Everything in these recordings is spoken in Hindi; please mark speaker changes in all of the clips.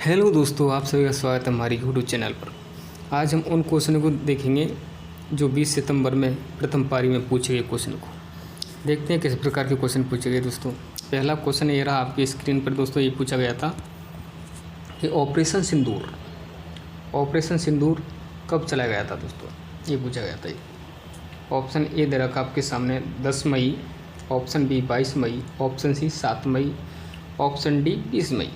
Speaker 1: हेलो दोस्तों, आप सभी का स्वागत है हमारी यूट्यूब चैनल पर। आज हम उन क्वेश्चन को देखेंगे जो 20 सितंबर में प्रथम पारी में पूछे गए क्वेश्चन को। देखते हैं किस प्रकार के क्वेश्चन पूछे गए दोस्तों। पहला क्वेश्चन ये रहा आपकी स्क्रीन पर दोस्तों। ये पूछा गया था कि ऑपरेशन सिंदूर कब चलाया गया था दोस्तों, ये पूछा गया था। ऑप्शन ए दे रखा आपके सामने 10 मई, ऑप्शन बी 22 मई, ऑप्शन सी 7 मई, ऑप्शन डी 20 मई।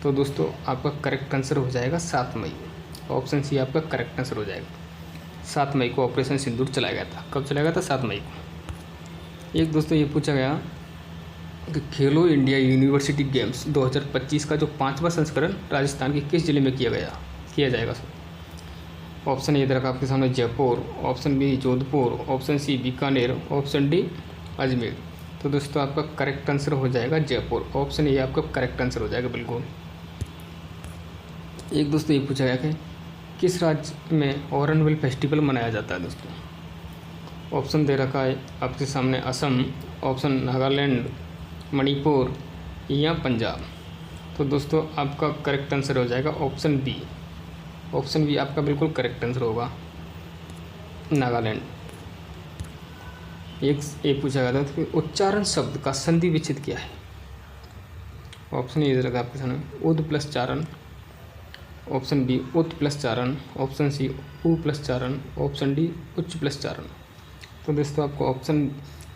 Speaker 1: तो दोस्तों आपका करेक्ट आंसर हो जाएगा 7 मई। ऑप्शन सी आपका करेक्ट आंसर हो जाएगा। 7 मई को ऑपरेशन सिंदूर चलाया गया था। कब चलाया गया था? 7 मई को। एक दोस्तों ये पूछा गया कि खेलो इंडिया यूनिवर्सिटी गेम्स 2025 का जो 5वां संस्करण राजस्थान के किस जिले में किया जाएगा सर? ऑप्शन ए रखा आपके सामने Jaipur, option B Jodhpur, option C Bikaner, option D Ajmer. तो दोस्तों आपका करेक्ट आंसर हो जाएगा जयपुर। ऑप्शन ए आपका करेक्ट आंसर हो जाएगा बिल्कुल। एक दोस्तों ये पूछा गया कि किस राज्य में हॉर्नबिल फेस्टिवल मनाया जाता है दोस्तों? ऑप्शन दे रखा है आपके सामने असम, ऑप्शन नागालैंड, मणिपुर या पंजाब। तो दोस्तों आपका करेक्ट आंसर हो जाएगा ऑप्शन बी। ऑप्शन बी आपका बिल्कुल करेक्ट आंसर होगा, नागालैंड। एक ये पूछा गया था कि उच्चारण शब्द का संधि विच्छेद क्या है? ऑप्शन ए रखा आपके सामने उद प्लस चारण, ऑप्शन बी उत प्लस चारण, ऑप्शन सी उ प्लस चारण, ऑप्शन डी उच्च प्लस चारण। तो दोस्तों आपको ऑप्शन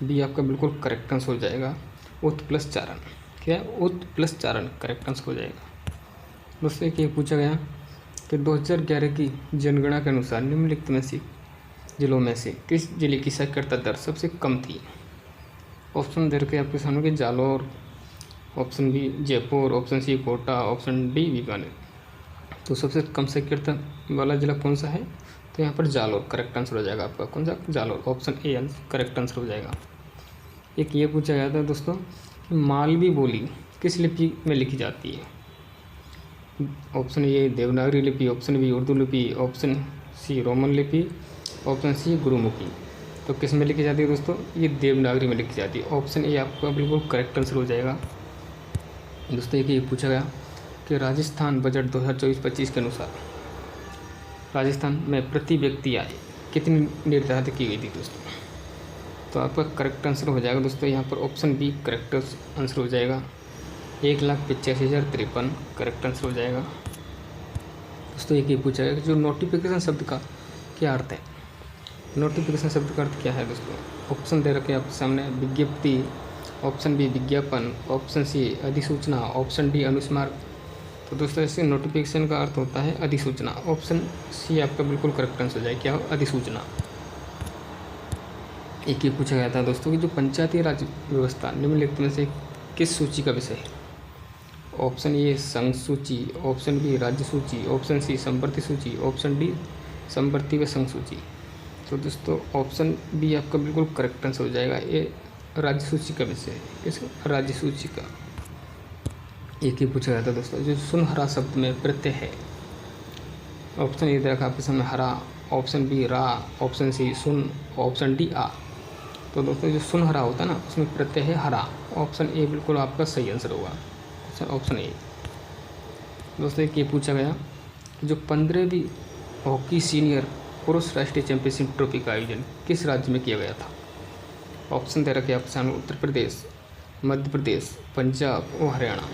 Speaker 1: बी आपका बिल्कुल करेक्ट आंसर हो जाएगा, उत प्लस चारण। क्या है? उत प्लस चारण करेक्ट आंसर हो जाएगा। दोस्तों एक ये पूछा गया कि 2011 की जनगणना के अनुसार निम्नलिखित में से जिलों में से किस जिले की साक्षरता दर सबसे कम थी? ऑप्शन दे रखे आपके सामने के Jalore, option B Jaipur, option C Kota, option D Bikaner. तो सबसे कम साक्षरता वाला जिला कौन सा है? तो यहाँ पर जालौर करेक्ट आंसर हो जाएगा आपका। कौन सा? Jalore. Option A correct answer हो जाएगा। एक ये पूछा गया था दोस्तों कि मालवी बोली किस लिपि में लिखी जाती है? ऑप्शन ए देवनागरी लिपि, ऑप्शन बी उर्दू लिपि, ऑप्शन सी रोमन लिपि, ऑप्शन सी गुरुमुखी। तो किस में लिखी जाती है दोस्तों? ये देवनागरी में लिखी जाती है। ऑप्शन ए आपका बिल्कुल करेक्ट आंसर हो जाएगा। दोस्तों एक ये पूछा गया कि राजस्थान बजट 2024-25 के अनुसार राजस्थान में प्रति व्यक्ति आय कितनी निर्धारित की गई थी दोस्तों? तो आपका करेक्ट आंसर हो जाएगा दोस्तों यहाँ पर ऑप्शन बी करेक्ट आंसर हो जाएगा, 1,85,053 करेक्ट आंसर हो जाएगा। दोस्तों एक ये पूछा गया कि जो नोटिफिकेशन शब्द का क्या अर्थ है? नोटिफिकेशन शब्द का अर्थ क्या है दोस्तों? ऑप्शन दे रखे आपके सामने विज्ञप्ति, ऑप्शन बी विज्ञापन, ऑप्शन सी अधिसूचना, ऑप्शन डी अनुस्मारक। तो दोस्तों इससे नोटिफिकेशन का अर्थ होता है अधिसूचना। ऑप्शन सी आपका बिल्कुल करेक्ट आंसर हो जाए, क्या हो? अधिसूचना। एक ये पूछा गया था दोस्तों कि जो पंचायती राज व्यवस्था निम्नलिखित में से किस सूची का विषय है? ऑप्शन ए संघ सूची, ऑप्शन बी राज्य सूची, ऑप्शन सी संवर्ती सूची, ऑप्शन डी संवर्ती व संघ सूची। तो दोस्तों ऑप्शन बी आपका बिल्कुल करेक्ट आंसर हो जाएगा, ये राज्य सूची का विषय है। किस? राज्य सूची का। एक ही पूछा गया था दोस्तों जो सुनहरा शब्द में प्रत्यय है। ऑप्शन ए रखा आपके सामने हरा, ऑप्शन बी रा, ऑप्शन सी सुन, ऑप्शन डी आ। तो दोस्तों जो सुनहरा होता है ना उसमें प्रत्यय है हरा। ऑप्शन ए बिल्कुल आपका सही आंसर होगा, ऑप्शन ए। दोस्तों एक ये पूछा गया जो 15वीं हॉकी सीनियर पुरुष राष्ट्रीय चैंपियनशिप ट्रॉफी का आयोजन किस राज्य में किया गया था? ऑप्शन दे रखे आपके सामने उत्तर प्रदेश, मध्य प्रदेश, पंजाब और हरियाणा।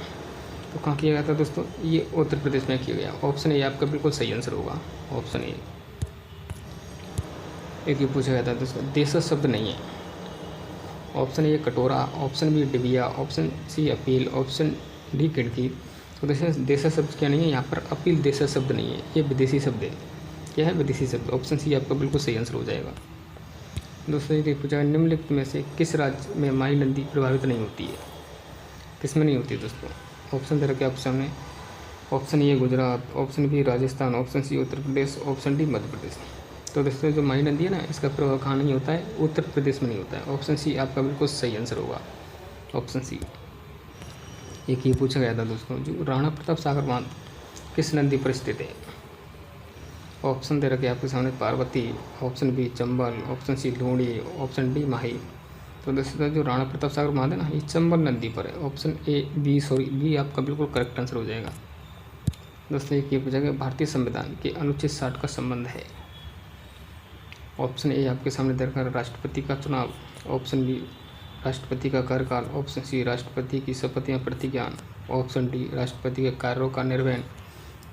Speaker 1: तो कहाँ किया गया था दोस्तों? ये उत्तर प्रदेश में किया गया। ऑप्शन ए आपका बिल्कुल सही आंसर होगा, ऑप्शन ए। एक ये पूछा गया था दोस्तों देशज शब्द नहीं है। ऑप्शन ए कटोरा, ऑप्शन बी डिबिया, option C appeal, option D खिड़की। तो देशज शब्द क्या नहीं है यहाँ पर? अपील देशज शब्द नहीं है, ये विदेशी शब्द है। क्या है? विदेशी शब्द। ऑप्शन सी आपका बिल्कुल सही आंसर हो जाएगा। दोस्तों ये पूछा गया निम्नलिखित में से किस राज्य में माही नदी प्रभावित नहीं होती है? किस में नहीं होती है दोस्तों? ऑप्शन दे रखे आपके सामने, option A Gujarat, option B Rajasthan, option C Uttar Pradesh, option D Madhya Pradesh. तो दोस्तों जो माही नदी है ना इसका प्रभाव कहाँ नहीं होता है? उत्तर प्रदेश में नहीं होता है। ऑप्शन सी आपका बिल्कुल सही आंसर होगा, ऑप्शन सी। एक ये पूछा गया था दोस्तों जो राणा प्रताप सागर बांध किस नदी पर स्थित है? ऑप्शन दे रखे आपके सामने Parvati, option B Chambal, option C Luni, option D Mahi. तो दोस्तों जो राणा प्रताप सागर बांध है ना ये चंबल नदी पर है। ऑप्शन बी आपका बिल्कुल करेक्ट आंसर हो जाएगा। दोस्तों एक ये पूछा गया भारतीय संविधान के अनुच्छेद 60 का संबंध है। ऑप्शन ए आपके सामने दरकार राष्ट्रपति का चुनाव, ऑप्शन बी राष्ट्रपति का कार्यकाल, ऑप्शन सी राष्ट्रपति की शपथ या प्रतिज्ञान, ऑप्शन डी राष्ट्रपति के कार्यों का निर्वहन।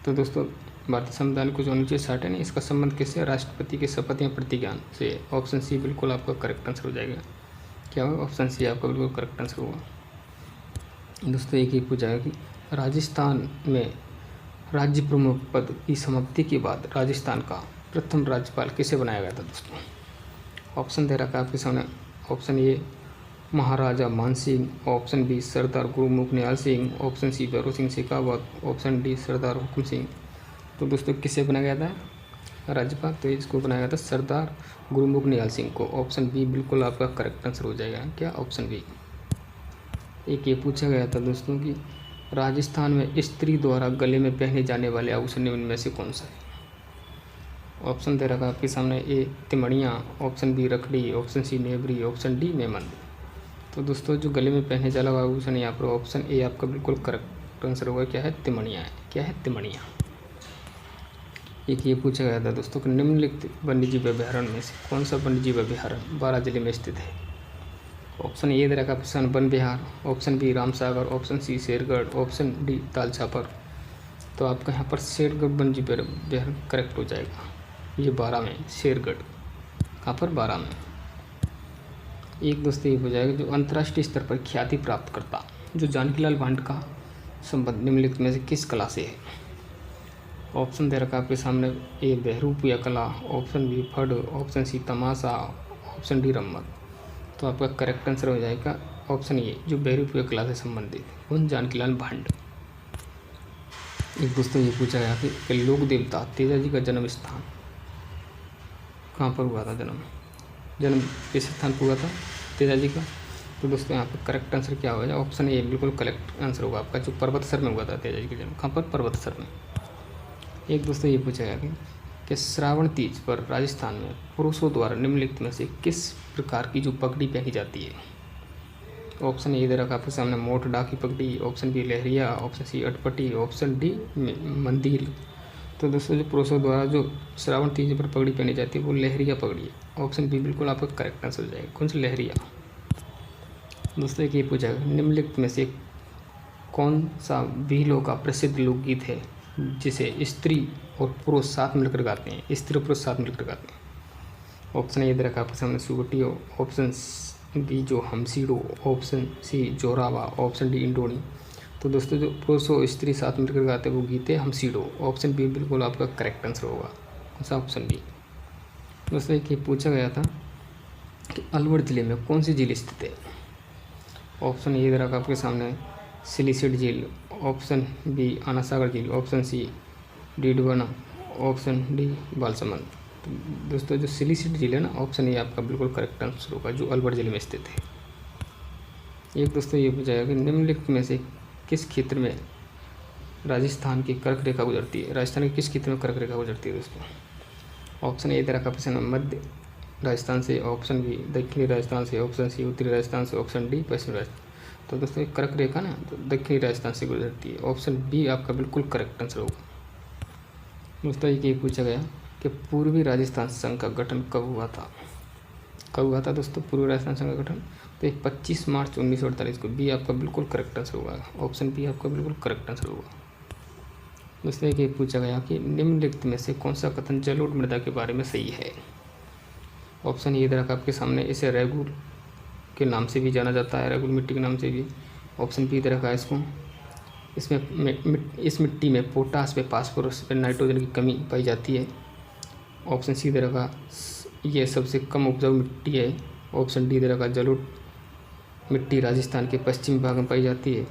Speaker 1: तो दोस्तों भारतीय संविधान को जो अनुच्छेद 60 है ना, इसका संबंध किससे? राष्ट्रपति के शपथ या प्रतिज्ञान से। ऑप्शन सी बिल्कुल आपका करेक्ट आंसर हो जाएगा। क्या होगा? ऑप्शन सी आपका बिल्कुल करेक्ट आंसर होगा। दोस्तों एक ही पूछा है कि राजस्थान में राज्य प्रमुख पद की समाप्ति के बाद राजस्थान का प्रथम राज्यपाल किसे बनाया गया था? दोस्तों ऑप्शन दे रखा है आपके सामने। ऑप्शन ए महाराजा मान Singh, option B Sardar Gurmukh Nihal Singh, option C Bhairon Singh Shekhawat, option D Sardar Hukam Singh. तो दोस्तों किसे बनाया गया था राज्यपाल? तो इसको बनाया गया था सरदार गुरुमुख निहाल सिंह को। ऑप्शन बी बिल्कुल आपका करेक्ट आंसर हो जाएगा। क्या? Option B. एक ये पूछा गया था दोस्तों कि राजस्थान में स्त्री द्वारा गले में पहने जाने वाले आभूषण निम्न में से कौन सा है? ऑप्शन दे रखा आपके सामने। ए तिमड़ियाँ, ऑप्शन बी रखड़ी, ऑप्शन सी नेवरी, ऑप्शन डी मेमन। तो दोस्तों जो गले में पहने जाने वाला आभूषण यहाँ पर ऑप्शन ए आपका बिल्कुल करेक्ट आंसर होगा। क्या है? तिमड़ियाँ है। क्या है? तिमड़ियाँ। एक ये पूछा गया था दोस्तों कि निम्नलिखित वन्यजीव अभयारण्य में से कौन सा वन्यजीव अभयारण्य बारां जिले में स्थित है? ऑप्शन ए दे रखा option Van Vihar, option B Ramsagar, option C Shergarh, option D Talchhapar. तो आपका यहाँ पर शेरगढ़ वन्यजीव अभयारण्य करेक्ट हो जाएगा। ये 12 में शेरगढ़, कहाँ पर? 12 में। एक दोस्तों ये हो जाएगा जो अंतर्राष्ट्रीय स्तर पर ख्याति प्राप्त करता जो जानकीलाल भांड का संबंध निम्नलिखित में से किस कला से है? ऑप्शन दे रखा आपके सामने। ए बहरूपिया कला, ऑप्शन बी फड़, ऑप्शन सी तमाशा, ऑप्शन डी रम्मत। तो आपका करेक्ट आंसर हो जाएगा ऑप्शन ए जो बहरूपिया कला से संबंधित उन जानकीलाल भांड। एक दोस्तों ये पूछा गया कि लोक देवता तेजाजी का जन्म स्थान कहाँ पर हुआ था? जन्म किस स्थान पर हुआ था तेजाजी का? तो दोस्तों यहाँ पर करेक्ट आंसर क्या होगा? ऑप्शन ए बिल्कुल करेक्ट आंसर होगा आपका, जो पर्वतसर में हुआ था तेजाजी का जन्म। कहाँ पर? पर्वतसर में। एक दोस्तों ये पूछा गया कि श्रावण तीज पर राजस्थान में पुरुषों द्वारा निम्नलिखित में से किस प्रकार की जो पगड़ी पहनी जाती है? ऑप्शन ए दे रखा आपके सामने मोट डाकी पगड़ी, ऑप्शन बी लहरिया, ऑप्शन सी अटपटी, ऑप्शन डी मंदिर। तो दोस्तों जो पुरुषों द्वारा जो श्रावण तीज पर पगड़ी पहनी जाती है वो लहरिया पगड़ी है। ऑप्शन बी बिल्कुल आपका करेक्ट आंसर हो जाएगा। कौन सी? लहरिया। दोस्तों एक ये पूछा गया निम्नलिखित में से कौन सा बीलों का प्रसिद्ध लोकगीत है जिसे स्त्री और पुरुष साथ मिलकर गाते हैं? स्त्री और पुरुष साथ मिलकर गाते हैं। ऑप्शन ए दे रखा आपके सामने सुगटियो, ऑप्शन बी जो हमसीडो, ऑप्शन सी जोरावा, ऑप्शन डी इंडोनी। तो दोस्तों जो पुरुष और स्त्री साथ मिलकर गाते हैं वो गीत है हमसीडो। ऑप्शन बी बिल्कुल आपका करेक्ट आंसर होगा। कौन सा? Option B. दोस्तों एक ये पूछा गया था कि अलवर ज़िले में कौन सी झील स्थित है? ऑप्शन ए दे रखा आपके सामने सिलिसिट झील, ऑप्शन बी आना सागर झील, option C Didwana, option D Balsamand. तो दोस्तों जो सिलिसिट झील है ना, ऑप्शन ए आपका बिल्कुल करेक्ट आंसर होगा, जो अलवर जिले में स्थित है। एक दोस्तों ये पूछा कि निम्नलिखित में से किस क्षेत्र में राजस्थान की कर्क रेखा गुजरती है? राजस्थान के किस क्षेत्र में कर्क रेखा गुजरती है दोस्तों? ऑप्शन ए दे रखा ऑप्शन मध्य राजस्थान से, ऑप्शन बी दक्षिणी राजस्थान से, ऑप्शन सी उत्तरी राजस्थान से, ऑप्शन डी पश्चिमी राजस्थान। तो दोस्तों कर्क रेखा ना तो दक्षिणी राजस्थान से गुजरती है। ऑप्शन बी आपका बिल्कुल करेक्ट आंसर होगा। दोस्तों ये पूछा गया कि पूर्वी राजस्थान संघ का गठन कब हुआ था? कब हुआ था दोस्तों पूर्वी राजस्थान संघ का गठन? तो 25 मार्च 1948 को। बी आपका बिल्कुल करेक्ट आंसर होगा। ऑप्शन बी आपका बिल्कुल करेक्ट आंसर होगा। दोस्तों ये पूछा गया कि निम्नलिखित में से कौन सा कथन जलोढ़ मृदा के बारे में सही है? ऑप्शन ये दे रखा आपके सामने। इसे रेगुल के नाम से भी जाना जाता है, रेगुल मिट्टी के नाम से भी। ऑप्शन बी दे रखा है इसको इस मिट्टी में पोटास व फास्फोरस व नाइट्रोजन की कमी पाई जाती है। ऑप्शन सी दे रखा ये सबसे कम उपजाऊ मिट्टी है। ऑप्शन डी दे रखा जलोढ़ मिट्टी राजस्थान के पश्चिमी भाग में पाई जाती है।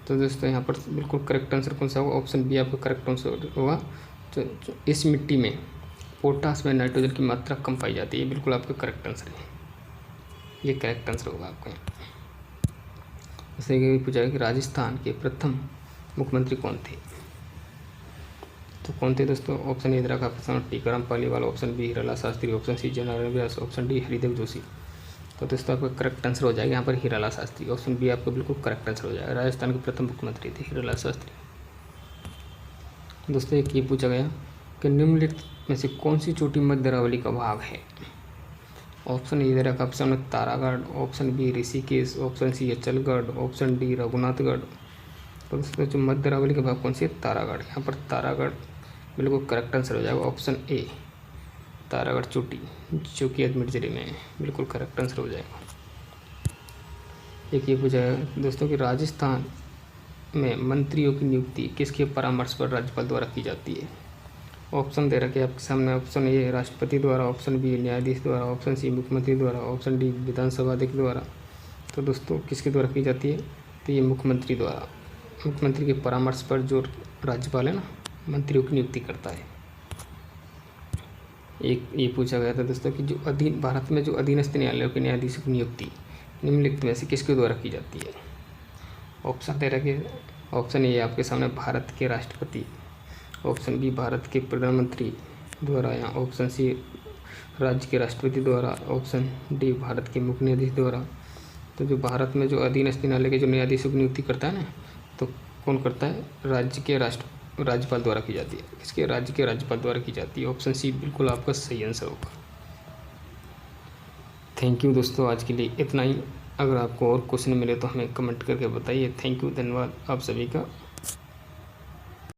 Speaker 1: तो दोस्तों यहाँ पर बिल्कुल करेक्ट आंसर कौन सा होगा? ऑप्शन बी आपका करेक्ट आंसर होगा। तो इस मिट्टी में पोटास में नाइट्रोजन की मात्रा कम पाई जाती है। बिल्कुल आपका करेक्ट आंसर है, ये करेक्ट आंसर होगा आपका। जैसे ये पूछा है कि राजस्थान के प्रथम मुख्यमंत्री कौन थे? तो कौन थे दोस्तों? ऑप्शन ए रखा आपका Tikaram Paliwal, option B Hiralal Shastri, option C Janardan Vyas, option D Haridev Joshi. तो दोस्तों आपका करेक्ट आंसर हो जाएगा यहाँ पर हीरालाल शास्त्री। ऑप्शन बी आपका बिल्कुल करेक्ट आंसर हो जाएगा। राजस्थान के प्रथम मुख्यमंत्री थे हीरालाल शास्त्री। दोस्तों एक ये पूछा गया कि निम्नलिखित में से कौन सी चोटी मध्य अरावली का भाग है। ऑप्शन ए दे रखा ऑप्शन में Taragarh, option B Rishikesh, option C Achalgarh, option D Raghunathgarh. तो दोस्तों जो मध्य अरावली का भाग कौन सी है, तारागढ़। यहाँ पर तारागढ़ बिल्कुल करेक्ट आंसर हो जाएगा, ऑप्शन ए तारागढ़ चोटी जो कि अजमेर जिले में है, बिल्कुल करेक्ट आंसर हो जाएगा। एक ये पूछा है दोस्तों कि राजस्थान में मंत्रियों की नियुक्ति किसके परामर्श पर राज्यपाल द्वारा की जाती है। ऑप्शन दे रखे आपके सामने, ऑप्शन ए राष्ट्रपति द्वारा, ऑप्शन बी न्यायाधीश द्वारा, ऑप्शन सी मुख्यमंत्री द्वारा, ऑप्शन डी विधानसभा अध्यक्ष द्वारा। तो दोस्तों किसके द्वारा की जाती है, तो ये मुख्यमंत्री द्वारा, मुख्यमंत्री के परामर्श पर जो राज्यपाल है ना मंत्रियों की नियुक्ति करता है। एक ये पूछा गया था दोस्तों कि जो भारत में जो अधीनस्थ न्यायालयों के न्यायाधीशों की नियुक्ति निम्नलिखित में से किसके द्वारा की जाती है। ऑप्शन दे रखे, ऑप्शन ए आपके सामने भारत के राष्ट्रपति, ऑप्शन बी भारत के प्रधानमंत्री द्वारा, या ऑप्शन सी राज्य के राष्ट्रपति द्वारा, ऑप्शन डी भारत के मुख्य न्यायाधीश द्वारा। तो जो भारत में जो अधीनस्थ न्यायालय के जो न्यायाधीशों की नियुक्ति करता है ना, तो कौन करता है, राज्य के राज्यपाल द्वारा की जाती है। किसके, राज्य के राज्यपाल द्वारा की जाती है। ऑप्शन सी बिल्कुल आपका सही आंसर होगा। थैंक यू दोस्तों, आज के लिए इतना ही। अगर आपको और क्वेश्चन मिले तो हमें कमेंट करके बताइए। थैंक यू, धन्यवाद आप सभी का।